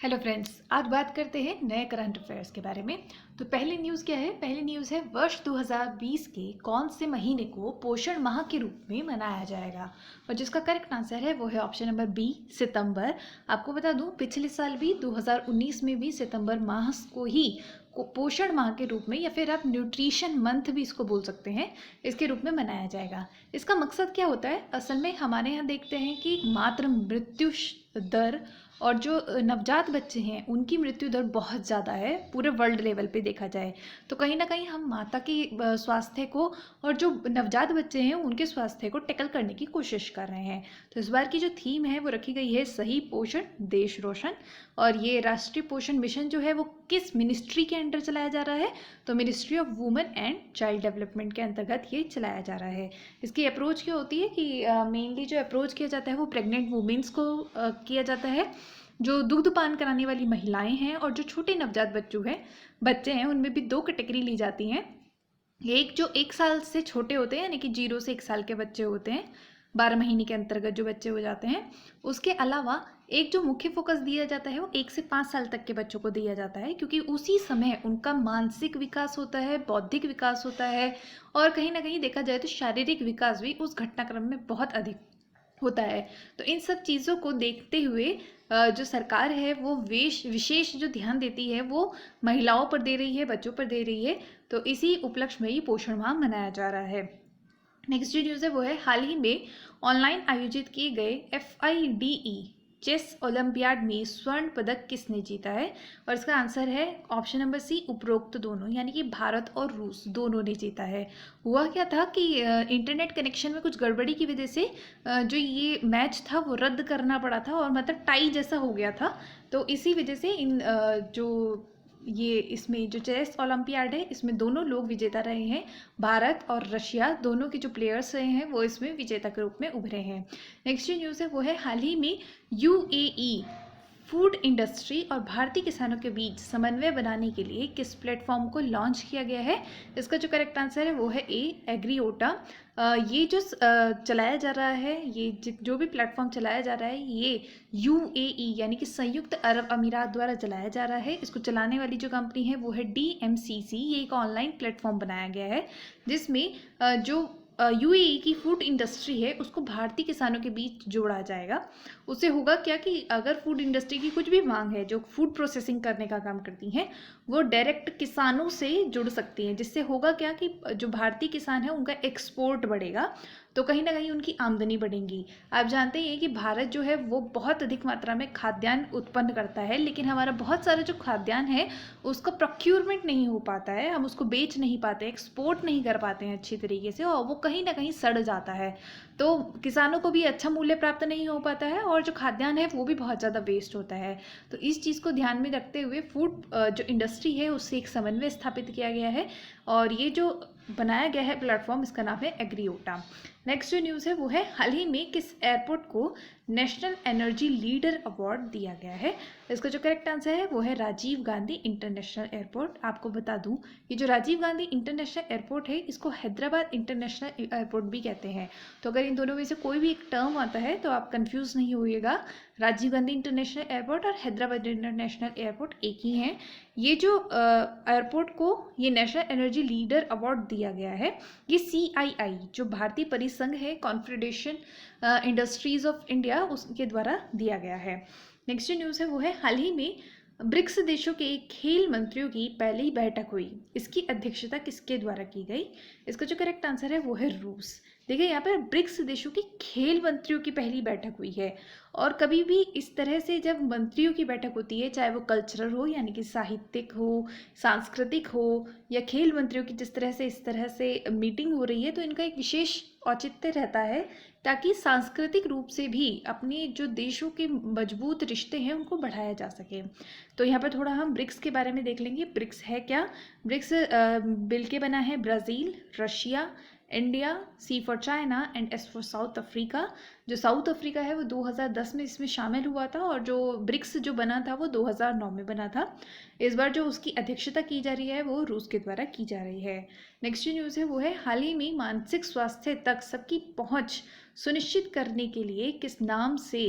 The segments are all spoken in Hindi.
हेलो फ्रेंड्स, आज बात करते हैं नए करंट अफेयर्स के बारे में। तो पहली न्यूज़ क्या है? पहली न्यूज़ है वर्ष 2020 के कौन से महीने को पोषण माह के रूप में मनाया जाएगा। और जिसका करेक्ट आंसर है वो है ऑप्शन नंबर बी, सितंबर। आपको बता दूं, पिछले साल भी 2019 में भी सितंबर माह को ही पोषण माह के रूप में, या फिर आप न्यूट्रिशन मंथ भी इसको बोल सकते हैं, इसके रूप में मनाया जाएगा। इसका मकसद क्या होता है? असल में हमारे यहाँ देखते हैं कि मातृ मृत्यु दर और जो नवजात बच्चे हैं उनकी मृत्यु दर बहुत ज़्यादा है पूरे वर्ल्ड लेवल पे देखा जाए। तो कहीं ना कहीं हम माता के स्वास्थ्य को और जो नवजात बच्चे हैं उनके स्वास्थ्य को टैकल करने की कोशिश कर रहे हैं। तो इस बार की जो थीम है वो रखी गई है सही पोषण देश रोशन। और ये राष्ट्रीय पोषण मिशन जो है वो किस मिनिस्ट्री के अंडर चलाया जा रहा है? तो ministry of women and child development के अंतर्गत ये चलाया जा रहा है। इसकी अप्रोच क्या होती है कि मेनली जो अप्रोच किया जाता है वो प्रेग्नेंट वुमेन्स को किया जाता है, जो दुग्ध पान कराने वाली महिलाएं हैं और जो छोटे नवजात बच्चे हैं उनमें भी दो कैटेगरी ली जाती हैं। एक जो 1 साल से छोटे होते हैं, यानी कि 0 से 1 साल के बच्चे होते हैं, 12 महीने के अंतर्गत जो बच्चे हो जाते हैं। उसके अलावा एक जो मुख्य फोकस दिया जाता है वो 1 से 5 साल तक के बच्चों को दिया जाता है, क्योंकि उसी समय उनका मानसिक विकास होता है, बौद्धिक विकास होता है, और कहीं ना कहीं देखा जाए तो शारीरिक विकास भी उस घटनाक्रम में बहुत अधिक होता है। तो इन सब चीज़ों को देखते हुए जो सरकार है वो विशेष जो ध्यान देती है वो महिलाओं पर दे रही है, बच्चों पर दे रही है। तो इसी उपलक्ष्य में ही पोषण माह मनाया जा रहा है। नेक्स्ट जो न्यूज़ है वो है हाल ही में ऑनलाइन आयोजित किए गए FIDE चेस ओलंपियाड में स्वर्ण पदक किसने जीता है? और इसका आंसर है ऑप्शन नंबर सी, उपरोक्त दोनों, यानी कि भारत और रूस दोनों ने जीता है। हुआ क्या था कि इंटरनेट कनेक्शन में कुछ गड़बड़ी की वजह से जो ये मैच था वो रद्द करना पड़ा था, और मतलब टाई जैसा हो गया था। तो इसी वजह से इन जो ये इसमें जो चेस ओलंपियाड है इसमें दोनों लोग विजेता रहे हैं। भारत और रशिया दोनों के जो प्लेयर्स रहे हैं वो इसमें विजेता के रूप में उभरे हैं। नेक्स्ट न्यूज़ है वो है हाल ही में UAE फूड इंडस्ट्री और भारतीय किसानों के बीच समन्वय बनाने के लिए किस प्लेटफॉर्म को लॉन्च किया गया है? इसका जो करेक्ट आंसर है वो है ए, एग्रीओटा। ये जो चलाया जा रहा है, ये जो भी प्लेटफॉर्म चलाया जा रहा है ये UAE यानी कि संयुक्त अरब अमीरात द्वारा चलाया जा रहा है। इसको चलाने वाली जो कंपनी है वो है DMCC। ये एक ऑनलाइन प्लेटफॉर्म बनाया गया है जिसमें जो UAE की फूड इंडस्ट्री है उसको भारतीय किसानों के बीच जोड़ा जाएगा। उससे होगा क्या कि अगर फूड इंडस्ट्री की कुछ भी मांग है जो फूड प्रोसेसिंग करने का काम करती हैं वो डायरेक्ट किसानों से जुड़ सकती हैं, जिससे होगा क्या कि जो भारतीय किसान है उनका एक्सपोर्ट बढ़ेगा, तो कहीं ना कहीं उनकी आमदनी बढ़ेगी। आप जानते हैं कि भारत जो है वो बहुत अधिक मात्रा में खाद्यान्न उत्पन्न करता है, लेकिन हमारा बहुत सारा जो खाद्यान्न है उसका प्रोक्यूरमेंट नहीं हो पाता है, हम उसको बेच नहीं पाते, एक्सपोर्ट नहीं कर पाते हैं अच्छी तरीके से, और वो कहीं ना कहीं सड़ जाता है। तो किसानों को भी अच्छा मूल्य प्राप्त नहीं हो पाता है और जो खाद्यान्न है वो भी बहुत ज़्यादा वेस्ट होता है। तो इस चीज़ को ध्यान में रखते हुए फूड जो इंडस्ट्री है उससे एक समन्वय स्थापित किया गया है, और ये जो बनाया गया है प्लेटफॉर्म इसका नाम है एग्रीओटा। नेक्स्ट जो न्यूज़ है वो है हाल ही में किस एयरपोर्ट को नेशनल एनर्जी लीडर अवार्ड दिया गया है? इसका जो करेक्ट आंसर है वो है राजीव गांधी इंटरनेशनल एयरपोर्ट। आपको बता दूं, ये जो राजीव गांधी इंटरनेशनल एयरपोर्ट है इसको हैदराबाद इंटरनेशनल एयरपोर्ट भी कहते हैं। तो अगर इन दोनों में से कोई भी एक टर्म आता है तो आप कंफ्यूज नहीं होइएगा। राजीव गांधी इंटरनेशनल एयरपोर्ट और हैदराबाद इंटरनेशनल एयरपोर्ट एक ही हैं। ये जो एयरपोर्ट को ये नेशनल एनर्जी लीडर अवार्ड दिया गया है, ये CII जो भारतीय परिसंघ है, कॉन्फेडरेशन इंडस्ट्रीज ऑफ इंडिया, उसके द्वारा दिया गया है। नेक्स्ट न्यूज़ है वो है हाल ही में ब्रिक्स देशों के खेल मंत्रियों की पहली बैठक हुई। इसकी अध्यक्षता किसके द्वारा की गई? इसका जो करेक्ट आंसर है वो है रूस। देखिए यहाँ पर ब्रिक्स देशों की खेल मंत्रियों की पहली बैठक हुई है, और कभी भी इस तरह से जब मंत्रियों की बैठक होती है, चाहे वो कल्चरल हो यानी कि साहित्यिक हो, सांस्कृतिक हो, या खेल मंत्रियों की जिस तरह से इस तरह से मीटिंग हो रही है, तो इनका एक विशेष औचित्य रहता है ताकि सांस्कृतिक रूप से भी अपने जो देशों के मजबूत रिश्ते हैं उनको बढ़ाया जा सके। तो यहाँ पर थोड़ा हम ब्रिक्स के बारे में देख लेंगे। ब्रिक्स है क्या? ब्रिक्स मिल के बना है Brazil, Russia, India, C for China and S for south Africa. जो साउथ अफ्रीका है वो 2010 में इसमें शामिल हुआ था, और जो ब्रिक्स जो बना था वो 2009 में बना था। इस बार जो उसकी अध्यक्षता की जा रही है वो रूस के द्वारा की जा रही है। नेक्स्ट न्यूज़ है वो है हाल ही में मानसिक स्वास्थ्य तक सबकी पहुंच सुनिश्चित करने के लिए किस नाम से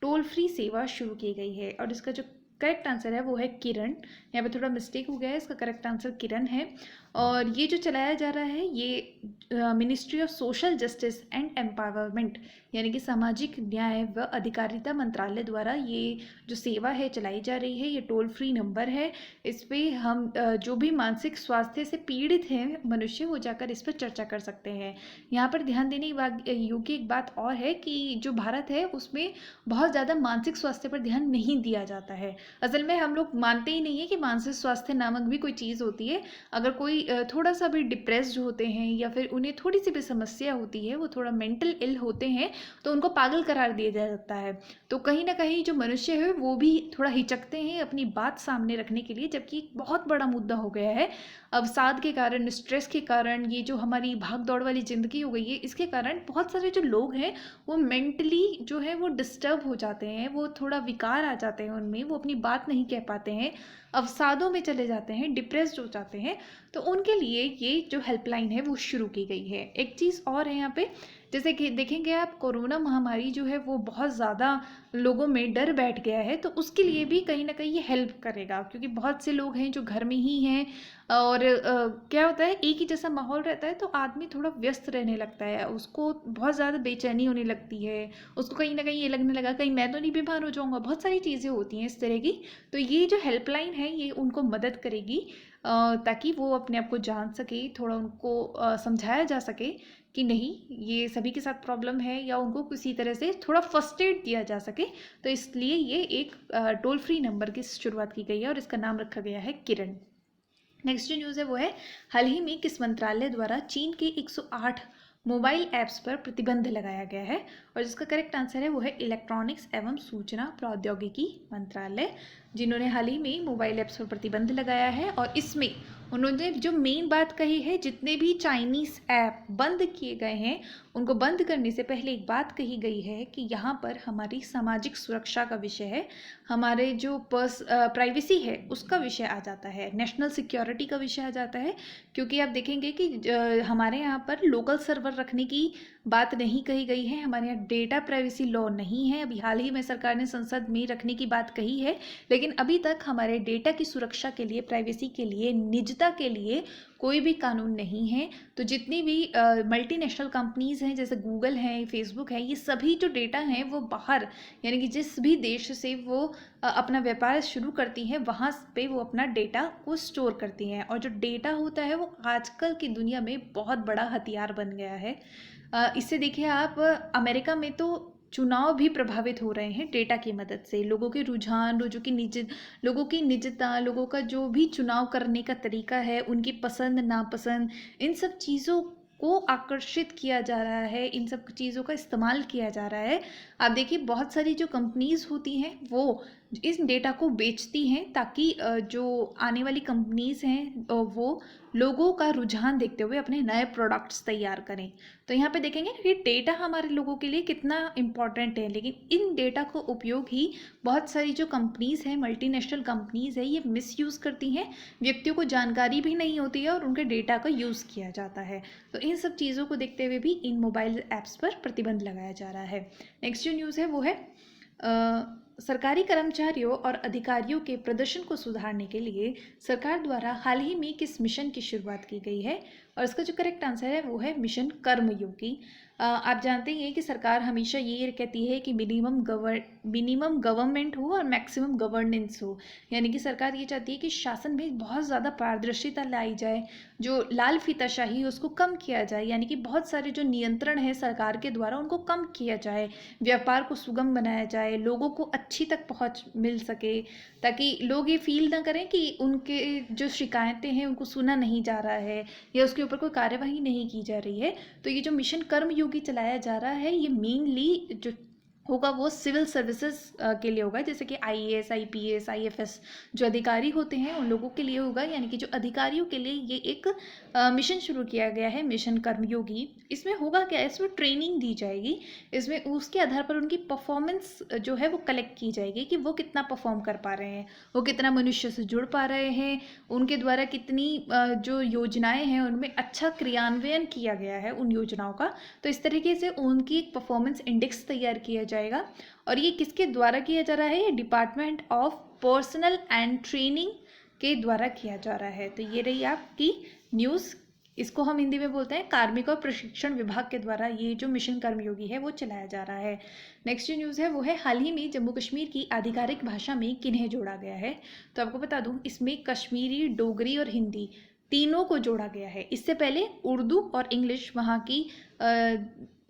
टोल फ्री सेवा शुरू की गई है? और इसका जो करेक्ट आंसर है वो है किरण। यहाँ पे थोड़ा मिस्टेक हो गया है, इसका करेक्ट आंसर किरण है। और ये जो चलाया जा रहा है ये ministry of social justice and empowerment यानी कि सामाजिक न्याय व अधिकारिता मंत्रालय द्वारा ये जो सेवा है चलाई जा रही है। ये टोल फ्री नंबर है। इस पे हम जो भी मानसिक स्वास्थ्य से पीड़ित हैं मनुष्य, वो जाकर इस पर चर्चा कर सकते हैं। यहाँ पर ध्यान देने योग्य एक बात और है कि जो भारत है उसमें बहुत ज़्यादा मानसिक स्वास्थ्य पर ध्यान नहीं दिया जाता है। असल में हम लोग मानते ही नहीं है कि मानसिक स्वास्थ्य नामक भी कोई चीज़ होती है। अगर कोई थोड़ा सा भी डिप्रेस्ड होते हैं या फिर उन्हें थोड़ी सी भी समस्या होती है, वो थोड़ा मेंटल इल होते हैं, तो उनको पागल करार दिया जा सकता है। तो कहीं ना कहीं जो मनुष्य है वो भी थोड़ा हिचकते हैं अपनी बात सामने रखने के लिए, जबकि एक बहुत बड़ा मुद्दा हो गया है अवसाद के कारण, स्ट्रेस के कारण, ये जो हमारी भाग दौड़ वाली ज़िंदगी हो गई है इसके कारण बहुत सारे जो लोग हैं वो मेंटली जो है वो डिस्टर्ब हो जाते हैं, वो थोड़ा विकार आ जाते हैं उनमें, वो अपनी बात नहीं कह पाते हैं, अवसादों में चले जाते हैं, डिप्रेस्ड हो जाते हैं। तो उनके लिए ये जो हेल्पलाइन है वो शुरू की गई है। एक चीज़ और है यहाँ पे, जैसे कि देखेंगे आप कोरोना महामारी जो है वो बहुत ज़्यादा लोगों में डर बैठ गया है, तो उसके लिए भी कहीं ना कहीं ये हेल्प करेगा, क्योंकि बहुत से लोग हैं जो घर में ही हैं और क्या होता है एक ही जैसा माहौल रहता है तो आदमी थोड़ा व्यस्त रहने लगता है, उसको बहुत ज़्यादा बेचैनी होने लगती है, उसको कहीं ना कहीं ये लगने लगा कहीं मैं तो नहीं बीमार हो जाऊँगा, बहुत सारी चीज़ें होती हैं इस तरह की। तो ये जो हेल्पलाइन है ये उनको मदद करेगी ताकि वो अपने आप को जान सके, थोड़ा उनको समझाया जा सके कि नहीं ये सभी के साथ प्रॉब्लम है, या उनको किसी तरह से थोड़ा फर्स्ट एड दिया जा सके। तो इसलिए ये एक टोल फ्री नंबर की शुरुआत की गई है और इसका नाम रखा गया है किरण। नेक्स्ट जो न्यूज़ है वो है हाल ही में किस मंत्रालय द्वारा चीन के 108 मोबाइल ऐप्स पर प्रतिबंध लगाया गया है, और जिसका करेक्ट आंसर है वो है इलेक्ट्रॉनिक्स एवं सूचना प्रौद्योगिकी मंत्रालय, जिन्होंने हाल ही में मोबाइल ऐप्स पर प्रतिबंध लगाया है। और इसमें उन्होंने जो मेन बात कही है, जितने भी चाइनीज़ ऐप बंद किए गए हैं उनको बंद करने से पहले एक बात कही गई है कि यहाँ पर हमारी सामाजिक सुरक्षा का विषय है, हमारे जो प्राइवेसी है उसका विषय आ जाता है, नेशनल सिक्योरिटी का विषय आ जाता है। क्योंकि आप देखेंगे कि हमारे यहाँ पर लोकल सर्वर रखने की बात नहीं कही गई है, हमारे यहाँ डेटा प्राइवेसी लॉ नहीं है। अभी हाल ही में सरकार ने संसद में रखने की बात कही है, लेकिन अभी तक हमारे डेटा की सुरक्षा के लिए, प्राइवेसी के लिए, निजता के लिए कोई भी कानून नहीं है। तो जितनी भी मल्टीनेशनल कंपनीज़ हैं जैसे गूगल है, फेसबुक है, ये सभी जो डेटा हैं वो बाहर यानी कि जिस भी देश से वो अपना व्यापार शुरू करती हैं वहाँ पे वो अपना डेटा को स्टोर करती हैं। और जो डेटा होता है वो आजकल की दुनिया में बहुत बड़ा हथियार बन गया है। इससे देखिए आप अमेरिका में तो चुनाव भी प्रभावित हो रहे हैं डेटा की मदद से, लोगों के रुझान, लोगों की निजता, लोगों का जो भी चुनाव करने का तरीका है, उनकी पसंद नापसंद, इन सब चीज़ों को आकर्षित किया जा रहा है, इन सब चीज़ों का इस्तेमाल किया जा रहा है। आप देखिए बहुत सारी जो कंपनीज़ होती हैं वो इस डेटा को बेचती हैं ताकि जो आने वाली कंपनीज़ हैं वो लोगों का रुझान देखते हुए अपने नए प्रोडक्ट्स तैयार करें। तो यहाँ पे देखेंगे कि डेटा हमारे लोगों के लिए कितना इम्पॉर्टेंट है, लेकिन इन डेटा को उपयोग ही बहुत सारी जो कंपनीज़ हैं, मल्टीनेशनल कंपनीज़ है, ये मिसयूज़ करती हैं, व्यक्तियों को जानकारी भी नहीं होती है और उनके डेटा का यूज़ किया जाता है। तो इन सब चीज़ों को देखते हुए भी इन मोबाइल ऐप्स पर प्रतिबंध लगाया जा रहा है। नेक्स्ट जो न्यूज़ है वो है सरकारी कर्मचारियों और अधिकारियों के प्रदर्शन को सुधारने के लिए सरकार द्वारा हाल ही में किस मिशन की शुरुआत की गई है, और इसका जो करेक्ट आंसर है वो है मिशन कर्मयोगी। आप जानते हैं कि सरकार हमेशा ये कहती है कि मिनिमम गवर्नमेंट हो और मैक्सिमम गवर्नेंस हो, यानी कि सरकार ये चाहती है कि शासन में बहुत ज़्यादा पारदर्शिता लाई जाए, जो लाल फीताशाही है उसको कम किया जाए, यानी कि बहुत सारे जो नियंत्रण है सरकार के द्वारा उनको कम किया जाए, व्यापार को सुगम बनाया जाए, लोगों को अच्छी तक पहुँच मिल सके, ताकि लोग ये फील ना करें कि उनके जो शिकायतें हैं उनको सुना नहीं जा रहा है या उसके ऊपर कोई कार्यवाही नहीं की जा रही है। तो ये जो मिशन कर्मयोगी चलाया जा रहा है ये मेनली जो होगा वो सिविल सर्विसेज के लिए होगा, जैसे कि आईएएस, आईपीएस, आईएफएस जो अधिकारी होते हैं उन लोगों के लिए होगा, यानी कि जो अधिकारियों के लिए ये एक मिशन शुरू किया गया है, मिशन कर्मयोगी। इसमें होगा क्या, इसमें ट्रेनिंग दी जाएगी, इसमें उसके आधार पर उनकी परफॉर्मेंस जो है वो कलेक्ट की जाएगी कि वो कितना परफॉर्म कर पा रहे हैं, वो कितना मनुष्य से जुड़ पा रहे हैं, उनके द्वारा कितनी जो योजनाएं हैं उनमें अच्छा क्रियान्वयन किया गया है उन योजनाओं का। तो इस तरीके से उनकी एक परफॉर्मेंस इंडेक्स तैयार किया जाएगा। और ये किसके द्वारा किया जा रहा है? ये department of personal and training के द्वारा किया जा रहा है। तो ये रही आपकी न्यूज़। इसको हम हिंदी में बोलते हैं कार्मिक और प्रशिक्षण विभाग के द्वारा ये जो मिशन कर्मयोगी है वो चलाया जा रहा है। नेक्स्ट जो न्यूज़ है वो है हाल ही में जम्मू कश्मीर की आधिकारिक भाषा में किन्हें जोड़ा गया है। तो आपको बता दूं इसमें कश्मीरी, डोगरी और हिंदी तीनों को जोड़ा गया है। इससे पहले उर्दू और इंग्लिश वहाँ की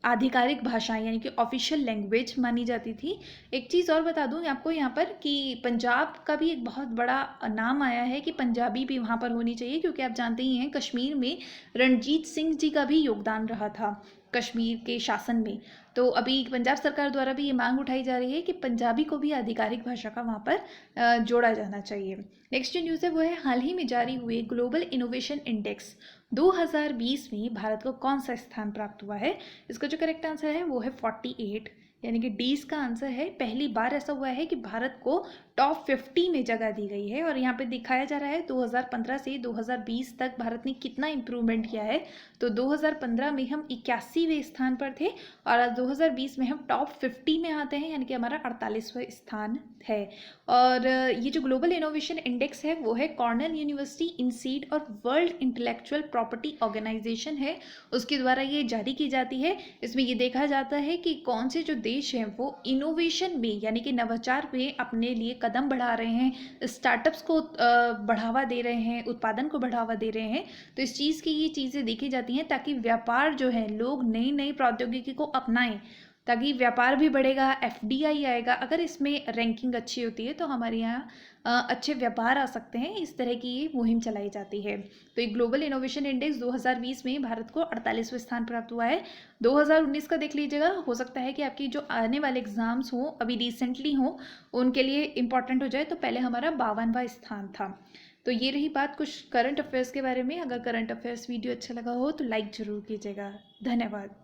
आधिकारिक भाषाएं यानी कि ऑफिशियल लैंग्वेज मानी जाती थी। एक चीज़ और बता दूं आपको यहाँ पर कि पंजाब का भी एक बहुत बड़ा नाम आया है कि पंजाबी भी वहाँ पर होनी चाहिए, क्योंकि आप जानते ही हैं कश्मीर में रणजीत सिंह जी का भी योगदान रहा था कश्मीर के शासन में। तो अभी पंजाब सरकार द्वारा भी ये मांग उठाई जा रही है कि पंजाबी को भी आधिकारिक भाषा का वहाँ पर जोड़ा जाना चाहिए। नेक्स्ट जो न्यूज़ है वो है हाल ही में जारी हुए ग्लोबल इनोवेशन इंडेक्स 2020 में भारत को कौन सा स्थान प्राप्त हुआ है। इसका जो करेक्ट आंसर है वो है 48, यानी कि डी इसका आंसर है। पहली बार ऐसा हुआ है कि भारत को टॉप 50 में जगह दी गई है। और यहाँ पे दिखाया जा रहा है 2015 से 2020 तक भारत ने कितना इम्प्रूवमेंट किया है। तो 2015 में हम 81वें स्थान पर थे और आज 2020 में हम टॉप 50 में आते हैं, यानी कि हमारा 48वां स्थान है। और ये जो ग्लोबल इनोवेशन इंडेक्स है वो है कॉर्नेल यूनिवर्सिटी, इनसीड और वर्ल्ड इंटेलेक्चुअल प्रॉपर्टी ऑर्गेनाइजेशन है, उसके द्वारा ये जारी की जाती है। इसमें ये देखा जाता है कि कौन से जो देश हैं वो इनोवेशन में यानी कि नवाचार में अपने लिए कदम बढ़ा रहे हैं, स्टार्टअप्स को बढ़ावा दे रहे हैं, उत्पादन को बढ़ावा दे रहे हैं। तो इस चीज़ की ये चीज़ें देखी जाती हैं ताकि व्यापार जो है लोग नई नई प्रौद्योगिकी को अपनाएं, ताकि व्यापार भी बढ़ेगा, एफडीआई आएगा। अगर इसमें रैंकिंग अच्छी होती है तो हमारे यहाँ अच्छे व्यापार आ सकते हैं। इस तरह की ये मुहिम चलाई जाती है। तो एक ग्लोबल इनोवेशन इंडेक्स 2020 में भारत को 48वां स्थान प्राप्त हुआ है। 2019 का देख लीजिएगा, हो सकता है कि आपकी जो आने वाले एग्जाम्स हों, अभी रिसेंटली हों, उनके लिए इंपॉर्टेंट हो जाए। तो पहले हमारा 52वां स्थान था। तो ये रही बात कुछ करंट अफेयर्स के बारे में। अगर करंट अफेयर्स वीडियो अच्छा लगा हो तो लाइक ज़रूर कीजिएगा। धन्यवाद।